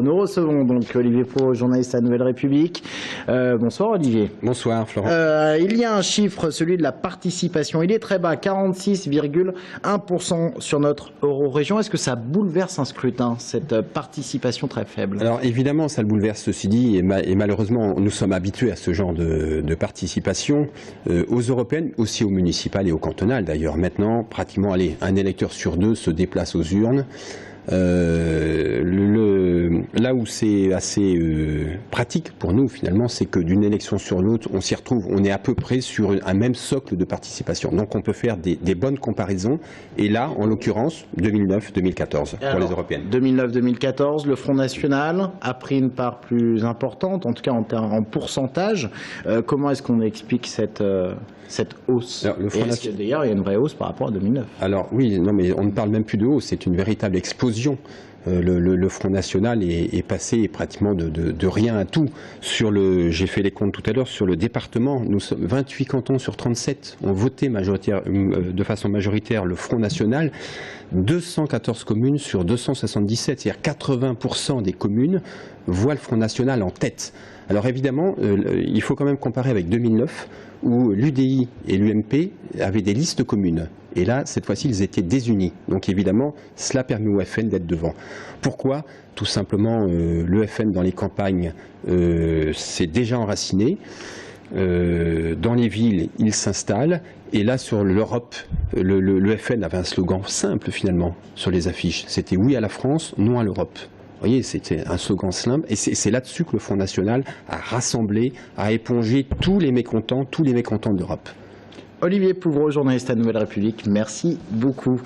Nous recevons donc Olivier Pouvreau, journaliste à Nouvelle République. Bonsoir Olivier. Bonsoir Florent. Il y a un chiffre, celui de la participation. Il est très bas, 46,1% sur notre euro-région. Est-ce que ça bouleverse un scrutin, cette participation très faible? Alors évidemment, ça le bouleverse, ceci dit, et malheureusement, nous sommes habitués à ce genre de participation aux européennes, aussi aux municipales et aux cantonales. D'ailleurs, maintenant, pratiquement, un électeur sur deux se déplace aux urnes. Là où c'est assez pratique pour nous finalement, c'est que d'une élection sur l'autre, on s'y retrouve, on est à peu près sur un même socle de participation. Donc on peut faire des bonnes comparaisons. Et là, en l'occurrence, 2009-2014 pour les européennes. 2009-2014, le Front National a pris une part plus importante, en tout cas en pourcentage. Comment est-ce qu'on explique cette hausse? D'ailleurs, il y a une vraie hausse par rapport à 2009. Alors oui, non, mais on ne parle même plus de hausse, c'est une véritable explosion. Le Front National est passé pratiquement de rien à tout. J'ai fait les comptes tout à l'heure, sur le département, nous sommes 28 cantons sur 37 ont voté de façon majoritaire le Front National, 214 communes sur 277, c'est-à-dire 80% des communes voient le Front National en tête. Alors évidemment, il faut quand même comparer avec 2009, où l'UDI et l'UMP avaient des listes communes. Et là, cette fois-ci, ils étaient désunis. Donc évidemment, cela permet au FN d'être devant. Pourquoi? Tout simplement, le FN dans les campagnes s'est déjà enraciné. Dans les villes, il s'installe. Et là, sur l'Europe, le FN avait un slogan simple finalement sur les affiches. C'était oui à la France, non à l'Europe. Vous voyez, c'était un slogan simple, et c'est là-dessus que le Front National a rassemblé, a épongé tous les mécontents d'Europe. Olivier Pouvreau, journaliste à Nouvelle République, merci beaucoup.